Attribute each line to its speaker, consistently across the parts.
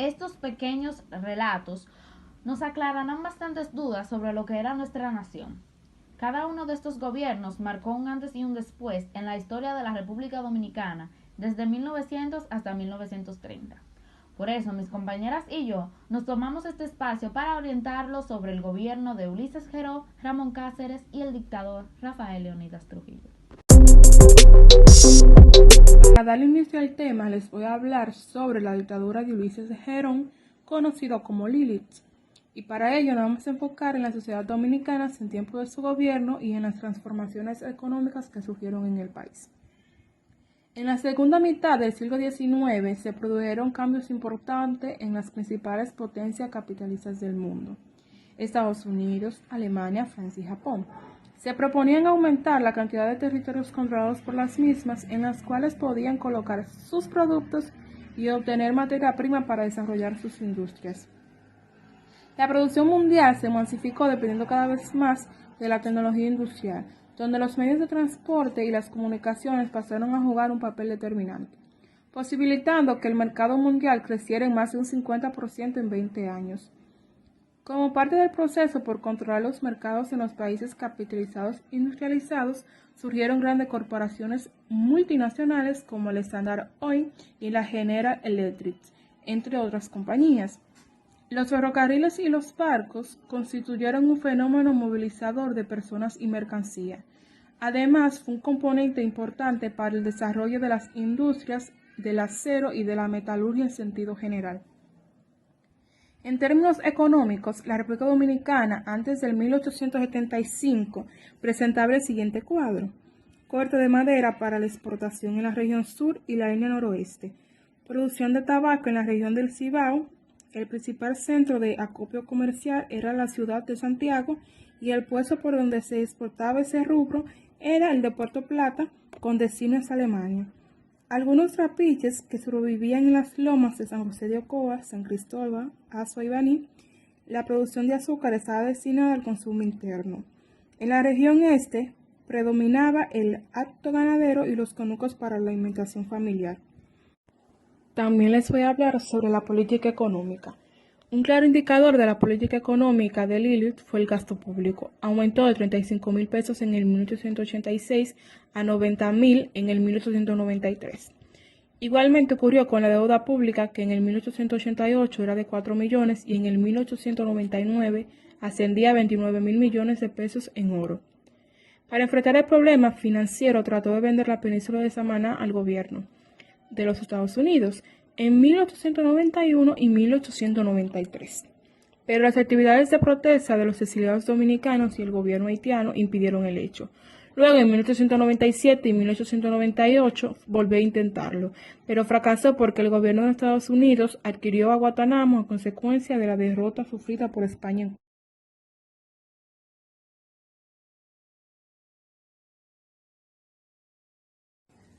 Speaker 1: Estos pequeños relatos nos aclararán bastantes dudas sobre lo que era nuestra nación. Cada uno de estos gobiernos marcó un antes y un después en la historia de la República Dominicana desde 1900 hasta 1930. Por eso, mis compañeras y yo nos tomamos este espacio para orientarlos sobre el gobierno de Ulises Geró, Ramón Cáceres y el dictador Rafael Leónidas Trujillo.
Speaker 2: Para dar inicio al tema, les voy a hablar sobre la dictadura de Ulises Gerón, conocido como Lilith. Y para ello nos vamos a enfocar en la sociedad dominicana en tiempo de su gobierno y en las transformaciones económicas que surgieron en el país. En la segunda mitad del siglo XIX se produjeron cambios importantes en las principales potencias capitalistas del mundo: Estados Unidos, Alemania, Francia y Japón. Se proponían aumentar la cantidad de territorios controlados por las mismas en las cuales podían colocar sus productos y obtener materia prima para desarrollar sus industrias. La producción mundial se masificó dependiendo cada vez más de la tecnología industrial, donde los medios de transporte y las comunicaciones pasaron a jugar un papel determinante, posibilitando que el mercado mundial creciera en más de un 50% en 20 años. Como parte del proceso por controlar los mercados en los países capitalizados e industrializados, surgieron grandes corporaciones multinacionales como el Standard Oil y la General Electric, entre otras compañías. Los ferrocarriles y los barcos constituyeron un fenómeno movilizador de personas y mercancía. Además, fue un componente importante para el desarrollo de las industrias del acero y de la metalurgia en sentido general. En términos económicos, la República Dominicana antes del 1875 presentaba el siguiente cuadro: corte de madera para la exportación en la región sur y la línea noroeste, producción de tabaco en la región del Cibao. El principal centro de acopio comercial era la ciudad de Santiago y el puesto por donde se exportaba ese rubro era el de Puerto Plata, con destino a Alemania. Algunos trapiches que sobrevivían en las lomas de San José de Ocoa, San Cristóbal, Azua y Baní. La producción de azúcar estaba destinada al consumo interno. En la región este predominaba el hato ganadero y los conucos para la alimentación familiar. También les voy a hablar sobre la política económica. Un claro indicador de la política económica de Lilith fue el gasto público. Aumentó de 35.000 pesos en el 1886 a 90.000 en el 1893. Igualmente ocurrió con la deuda pública, que en el 1888 era de 4 millones y en el 1899 ascendía a 29.000 millones de pesos en oro. Para enfrentar el problema financiero, trató de vender la península de Samaná al gobierno de los Estados Unidos en 1891 y 1893. Pero las actividades de protesta de los exiliados dominicanos y el gobierno haitiano impidieron el hecho. Luego, en 1897 y 1898, volvió a intentarlo, pero fracasó porque el gobierno de Estados Unidos adquirió a Guantánamo a consecuencia de la derrota sufrida por España.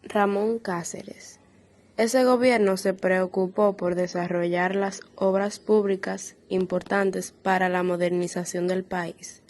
Speaker 3: Ramón Cáceres. Ese gobierno se preocupó por desarrollar las obras públicas importantes para la modernización del país,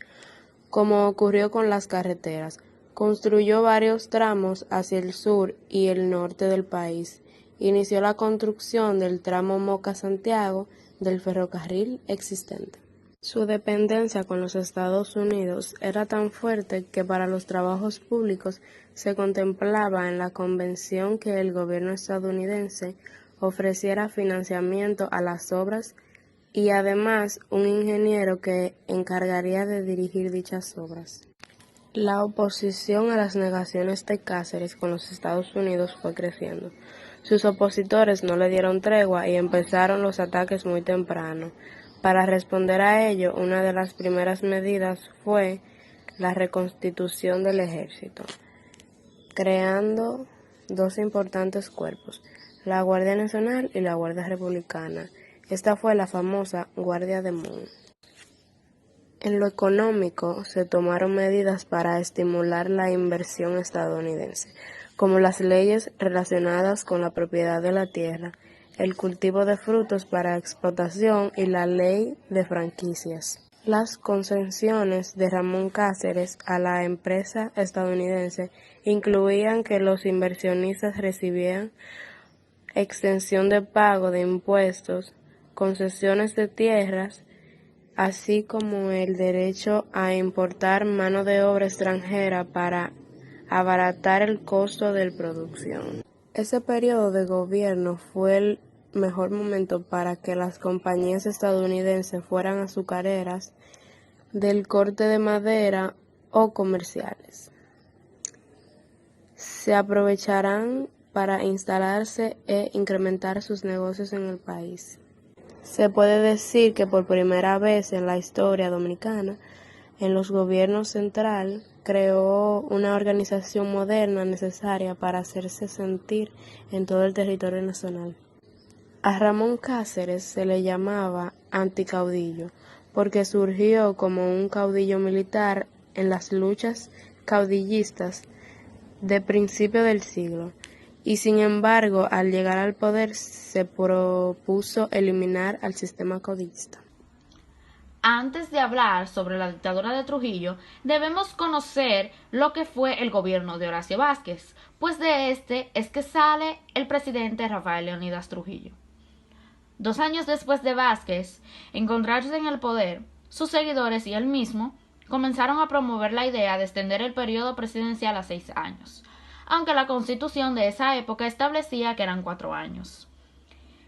Speaker 3: como ocurrió con las carreteras. Construyó varios tramos hacia el sur y el norte del país. Inició la construcción del tramo Moca-Santiago del ferrocarril existente. Su dependencia con los Estados Unidos era tan fuerte que para los trabajos públicos se contemplaba en la convención que el gobierno estadounidense ofreciera financiamiento a las obras y además un ingeniero que encargaría de dirigir dichas obras. La oposición a las negaciones de Cáceres con los Estados Unidos fue creciendo. Sus opositores no le dieron tregua y empezaron los ataques muy temprano. Para responder a ello, una de las primeras medidas fue la reconstitución del ejército, creando dos importantes cuerpos, la Guardia Nacional y la Guardia Republicana. Esta fue la famosa Guardia de Moon. En lo económico, se tomaron medidas para estimular la inversión estadounidense, como las leyes relacionadas con la propiedad de la tierra, el cultivo de frutos para exportación y la ley de franquicias. Las concesiones de Ramón Cáceres a la empresa estadounidense incluían que los inversionistas recibían exención de pago de impuestos concesiones de tierras, así como el derecho a importar mano de obra extranjera para abaratar el costo de producción. Ese periodo de gobierno fue el mejor momento para que las compañías estadounidenses fueran azucareras del corte de madera o comerciales. Se aprovecharán para instalarse e incrementar sus negocios en el país. Se puede decir que por primera vez en la historia dominicana, en los gobiernos central creó una organización moderna necesaria para hacerse sentir en todo el territorio nacional. A Ramón Cáceres se le llamaba anticaudillo, porque surgió como un caudillo militar en las luchas caudillistas de principio del siglo, y sin embargo al llegar al poder se propuso eliminar al sistema caudillista.
Speaker 1: Antes de hablar sobre la dictadura de Trujillo, debemos conocer lo que fue el gobierno de Horacio Vázquez, pues de este es que sale el presidente Rafael Leónidas Trujillo. 2 años después de Vázquez encontrarse en el poder, sus seguidores y él mismo comenzaron a promover la idea de extender el periodo presidencial a 6 años, aunque la Constitución de esa época establecía que eran 4 años.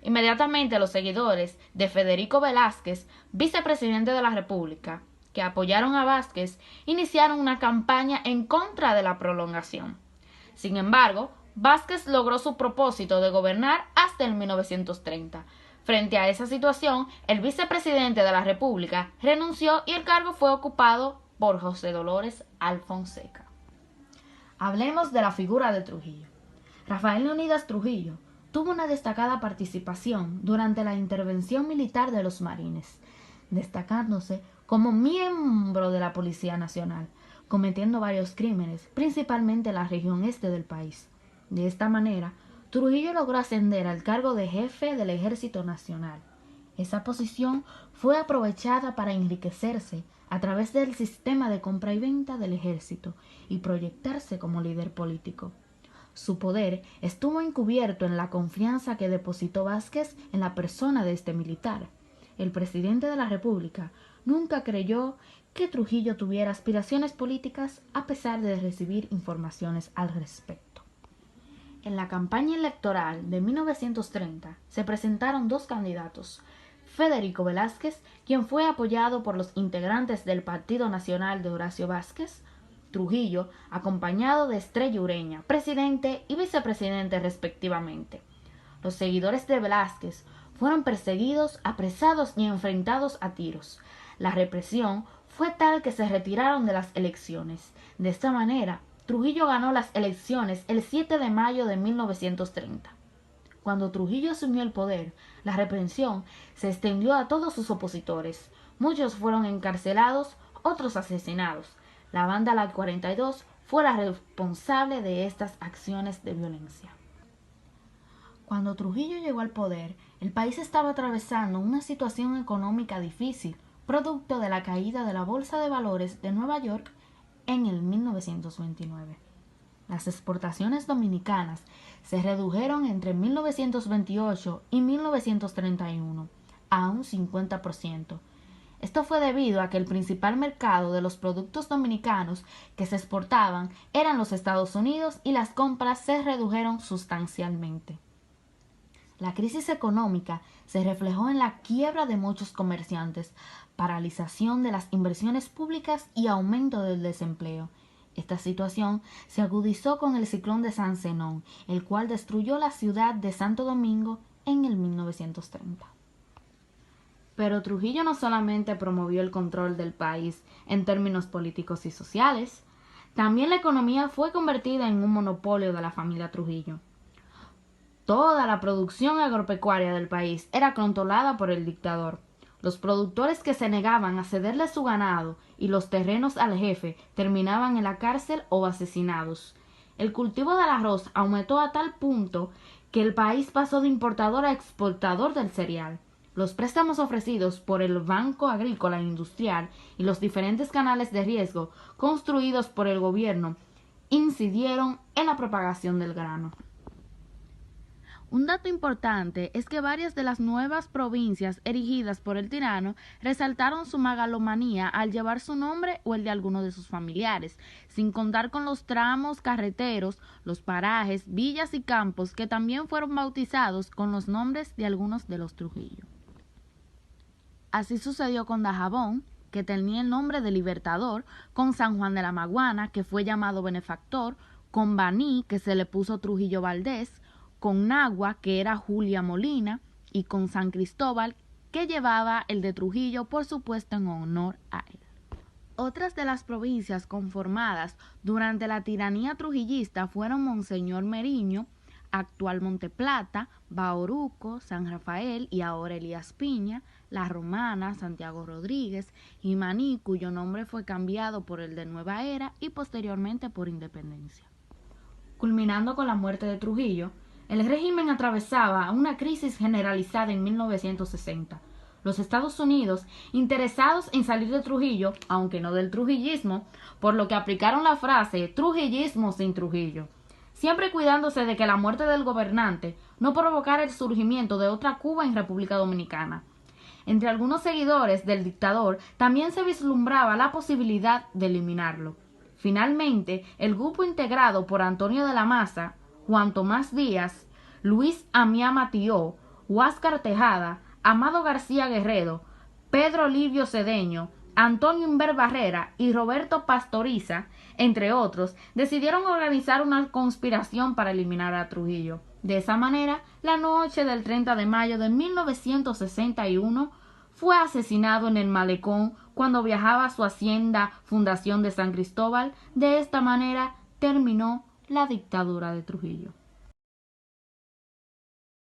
Speaker 1: Inmediatamente los seguidores de Federico Velázquez, vicepresidente de la República, que apoyaron a Vázquez, iniciaron una campaña en contra de la prolongación. Sin embargo, Vázquez logró su propósito de gobernar hasta el 1930. Frente a esa situación, el vicepresidente de la República renunció y el cargo fue ocupado por José Dolores Alfonseca. Hablemos de la figura de Trujillo. Rafael Leónidas Trujillo tuvo una destacada participación durante la intervención militar de los marines, destacándose como miembro de la Policía Nacional, cometiendo varios crímenes, principalmente en la región este del país. De esta manera, Trujillo logró ascender al cargo de jefe del Ejército Nacional. Esa posición fue aprovechada para enriquecerse a través del sistema de compra y venta del ejército y proyectarse como líder político. Su poder estuvo encubierto en la confianza que depositó Vázquez en la persona de este militar. El presidente de la República nunca creyó que Trujillo tuviera aspiraciones políticas a pesar de recibir informaciones al respecto. En la campaña electoral de 1930 se presentaron 2 candidatos: Federico Velázquez, quien fue apoyado por los integrantes del Partido Nacional de Horacio Vázquez; Trujillo, acompañado de Estrella Ureña, presidente y vicepresidente respectivamente. Los seguidores de Velázquez fueron perseguidos, apresados y enfrentados a tiros. La represión fue tal que se retiraron de las elecciones. De esta manera, Trujillo ganó las elecciones el 7 de mayo de 1930. Cuando Trujillo asumió el poder, la represión se extendió a todos sus opositores. Muchos fueron encarcelados, otros asesinados. La banda La 42 fue la responsable de estas acciones de violencia. Cuando Trujillo llegó al poder, el país estaba atravesando una situación económica difícil, producto de la caída de la Bolsa de Valores de Nueva York en el 1929. Las exportaciones dominicanas se redujeron entre 1928 y 1931 a un 50%. Esto fue debido a que el principal mercado de los productos dominicanos que se exportaban eran los Estados Unidos y las compras se redujeron sustancialmente. La crisis económica se reflejó en la quiebra de muchos comerciantes, paralización de las inversiones públicas y aumento del desempleo. Esta situación se agudizó con el ciclón de San Zenón, el cual destruyó la ciudad de Santo Domingo en el 1930. Pero Trujillo no solamente promovió el control del país en términos políticos y sociales, también la economía fue convertida en un monopolio de la familia Trujillo. Toda la producción agropecuaria del país era controlada por el dictador. Los productores que se negaban a cederle su ganado y los terrenos al jefe terminaban en la cárcel o asesinados. El cultivo del arroz aumentó a tal punto que el país pasó de importador a exportador del cereal. Los préstamos ofrecidos por el Banco Agrícola e Industrial y los diferentes canales de riesgo construidos por el gobierno incidieron en la propagación del grano. Un dato importante es que varias de las nuevas provincias erigidas por el tirano resaltaron su megalomanía al llevar su nombre o el de alguno de sus familiares, sin contar con los tramos carreteros, los parajes, villas y campos que también fueron bautizados con los nombres de algunos de los Trujillo. Así sucedió con Dajabón, que tenía el nombre de Libertador, con San Juan de la Maguana, que fue llamado Benefactor, con Baní, que se le puso Trujillo Valdés, con Nagua, que era Julia Molina, y con San Cristóbal, que llevaba el de Trujillo, por supuesto en honor a él. Otras de las provincias conformadas durante la tiranía trujillista fueron Monseñor Meriño, actual Monteplata, Bauruco, San Rafael y ahora Elías Piña, La Romana, Santiago Rodríguez y Maní, cuyo nombre fue cambiado por el de Nueva Era y posteriormente por Independencia. Culminando con la muerte de Trujillo, el régimen atravesaba una crisis generalizada en 1960. Los Estados Unidos, interesados en salir de Trujillo, aunque no del trujillismo, por lo que aplicaron la frase trujillismo sin Trujillo, siempre cuidándose de que la muerte del gobernante no provocara el surgimiento de otra Cuba en República Dominicana. Entre algunos seguidores del dictador también se vislumbraba la posibilidad de eliminarlo. Finalmente, el grupo integrado por Antonio de la Maza, Juan Tomás Díaz, Luis Amiá Matió, Huáscar Tejada, Amado García Guerrero, Pedro Livio Cedeño, Antonio Inver Barrera y Roberto Pastoriza, entre otros, decidieron organizar una conspiración para eliminar a Trujillo. De esa manera, la noche del 30 de mayo de 1961 fue asesinado en el Malecón cuando viajaba a su hacienda Fundación de San Cristóbal. De esta manera terminó la dictadura de Trujillo.